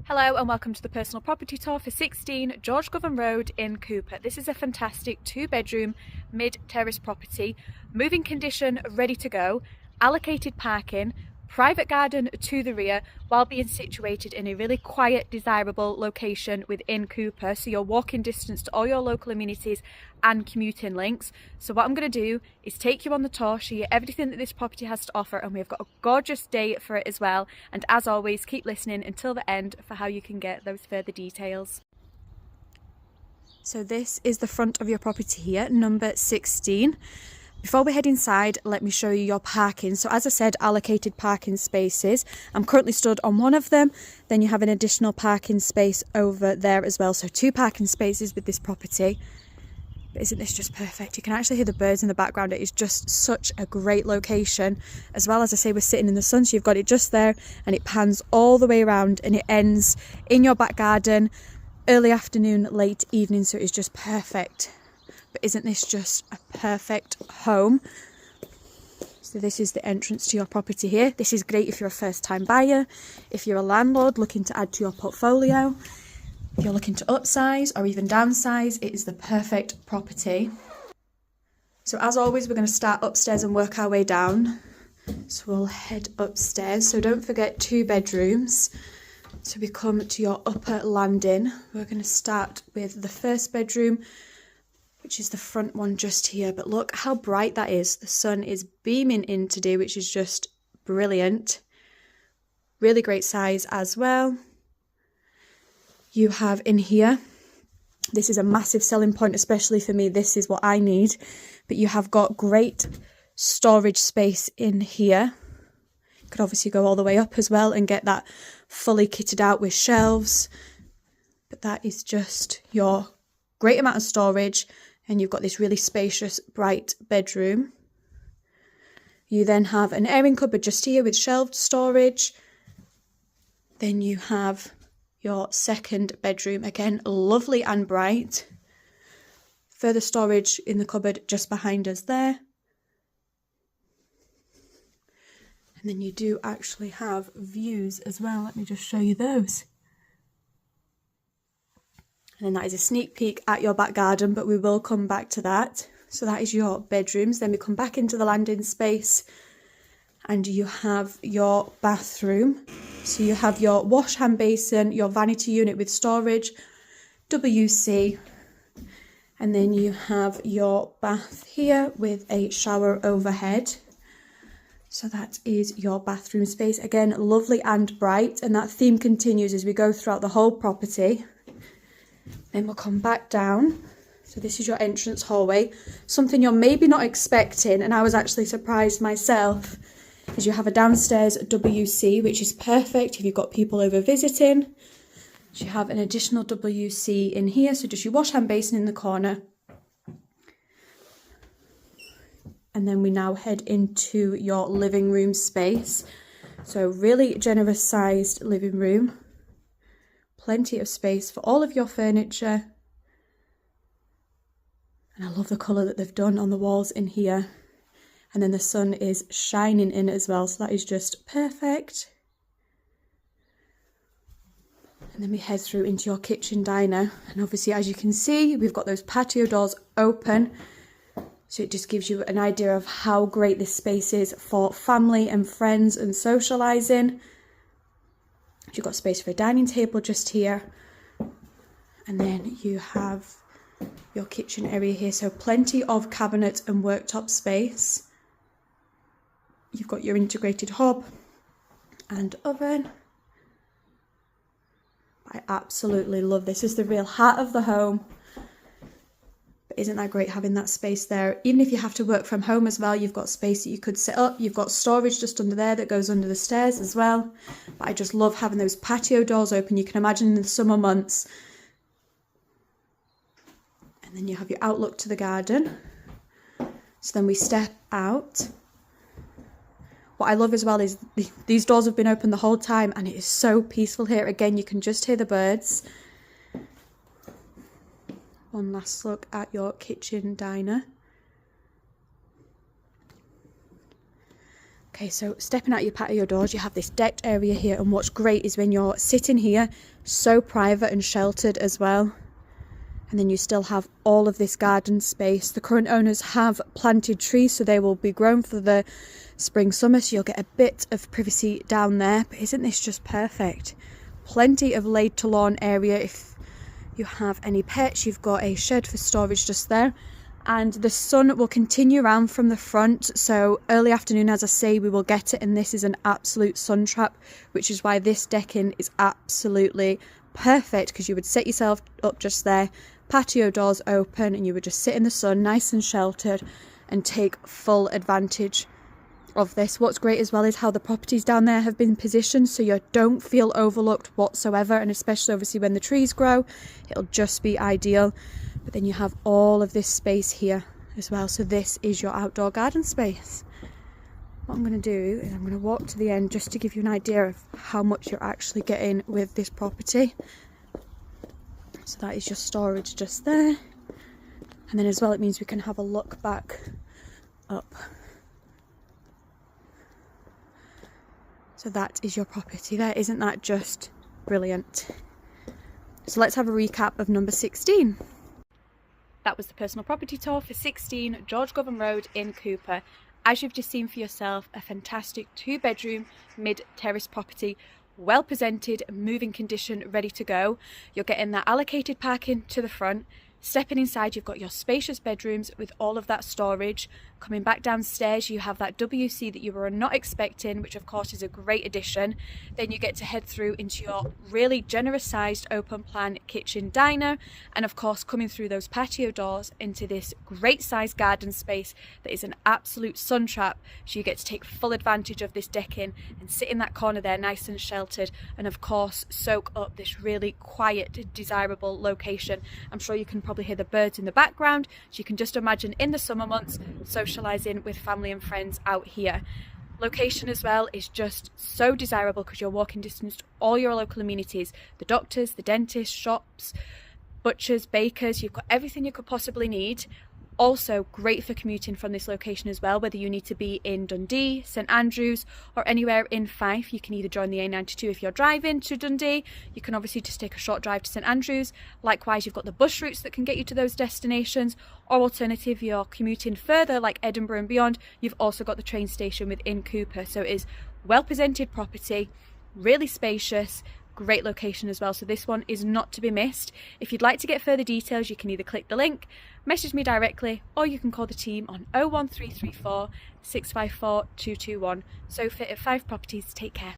Hello and welcome to the personal property tour for 16 George Govan Road in Cupar. This is a fantastic 2-bedroom mid-terrace property, moving condition, ready to go, allocated parking, private garden to the rear, while being situated in a really quiet, desirable location within Cupar, so you're walking distance to all your local amenities and commuting links. So what I'm going to do is take you on the tour, show you everything that this property has to offer, and we've got a gorgeous day for it as well. And as always, keep listening until the end for how you can get those further details. So this is the front of your property here, number 16. Before we head inside, let me show you your parking. So as I said, allocated parking spaces. I'm currently stood on one of them. Then you have an additional parking space over there as well. So 2 parking spaces with this property. But isn't this just perfect? You can actually hear the birds in the background. It is just such a great location. As well, as I say, we're sitting in the sun, so you've got it just there, and it pans all the way around and it ends in your back garden, early afternoon, late evening. So it is just perfect. But isn't this just a perfect home? So this is the entrance to your property here. This is great if you're a first-time buyer, if you're a landlord looking to add to your portfolio, if you're looking to upsize or even downsize, it is the perfect property. So as always, we're going to start upstairs and work our way down. So we'll head upstairs. So don't forget 2 bedrooms. So we come to your upper landing. We're going to start with the first bedroom, which is the front one just here. But look how bright that is. The sun is beaming in today, which is just brilliant. Really great size as well. You have in here, this is a massive selling point, especially for me. This is what I need. But you have got great storage space in here. You could obviously go all the way up as well and get that fully kitted out with shelves. But that is just your great amount of storage. And you've got this really spacious, bright bedroom. You then have an airing cupboard just here with shelved storage. Then you have your second bedroom, again, lovely and bright. Further storage in the cupboard just behind us there. And then you do actually have views as well. Let me just show you those. And then that is a sneak peek at your back garden, but we will come back to that. So that is your bedrooms. Then we come back into the landing space and you have your bathroom. So you have your wash hand basin, your vanity unit with storage, WC, and then you have your bath here with a shower overhead. So that is your bathroom space. Again, lovely and bright, and that theme continues as we go throughout the whole property. Then we'll come back down. So this is your entrance hallway. Something you're maybe not expecting, and I was actually surprised myself, is you have a downstairs WC, which is perfect if you've got people over visiting. So you have an additional WC in here, so just your wash hand basin in the corner. And then we now head into your living room space. So really generous sized living room. Plenty of space for all of your furniture. And I love the colour that they've done on the walls in here. And then the sun is shining in as well, so that is just perfect. And then we head through into your kitchen diner. And obviously, as you can see, we've got those patio doors open. So it just gives you an idea of how great this space is for family and friends and socialising. You've got space for a dining table just here. And then you have your kitchen area here. So plenty of cabinet and worktop space. You've got your integrated hob and oven. I absolutely love this. This is the real heart of the home. But isn't that great having that space there? Even if you have to work from home as well, you've got space that you could set up. You've got storage just under there that goes under the stairs as well. But I just love having those patio doors open. You can imagine in the summer months. And then you have your outlook to the garden. So then we step out. What I love as well is these doors have been open the whole time and it is so peaceful here. Again, you can just hear the birds. One last look at your kitchen diner. Okay, so stepping out your patio doors, you have this decked area here, and what's great is when you're sitting here, so private and sheltered as well. And then you still have all of this garden space. The current owners have planted trees, so they will be grown for the spring, summer, so you'll get a bit of privacy down there. But isn't this just perfect? Plenty of laid to lawn area. If you have any pets, you've got a shed for storage just there. And the sun will continue around from the front, so early afternoon, as I say, we will get it, and this is an absolute sun trap, which is why this decking is absolutely perfect, because you would set yourself up just there, patio doors open, and you would just sit in the sun nice and sheltered and take full advantage of this. What's great as well is how the properties down there have been positioned, so you don't feel overlooked whatsoever, and especially obviously when the trees grow, it'll just be ideal. But then you have all of this space here as well, so this is your outdoor garden space. What I'm going to do is I'm going to walk to the end just to give you an idea of how much you're actually getting with this property. So that is your storage just there, and then as well it means we can have a look back up. So that is your property there. Isn't that just brilliant? So let's have a recap of number 16. That was the personal property tour for 16 George Govan Road in Cupar. As you've just seen for yourself, a fantastic 2-bedroom mid-terrace property, well presented, moving condition, ready to go. You're getting that allocated parking to the front. Stepping inside, you've got your spacious bedrooms with all of that storage. Coming back downstairs, you have that WC that you were not expecting, which of course is a great addition. Then you get to head through into your really generous sized open plan kitchen diner, and of course coming through those patio doors into this great sized garden space that is an absolute sun trap, so you get to take full advantage of this decking and sit in that corner there nice and sheltered, and of course soak up this really quiet, desirable location. I'm sure you can probably hear the birds in the background, so you can just imagine in the summer months socializing with family and friends out here. Location as well is just so desirable because you're walking distance to all your local amenities, the doctors, the dentists, shops, butchers, bakers. You've got everything you could possibly need. Also great for commuting from this location as well, whether you need to be in Dundee, St Andrews or anywhere in Fife. You can either join the A92 if you're driving to Dundee. You can obviously just take a short drive to St Andrews. Likewise, you've got the bus routes that can get you to those destinations, or alternative, you're commuting further like Edinburgh and beyond, you've also got the train station within Cupar. So it is well presented property, really spacious, great location as well, so this one is not to be missed. If you'd like to get further details, you can either click the link, message me directly, or you can call the team on 01334 654 221. Sophie at 5 Properties. Take care.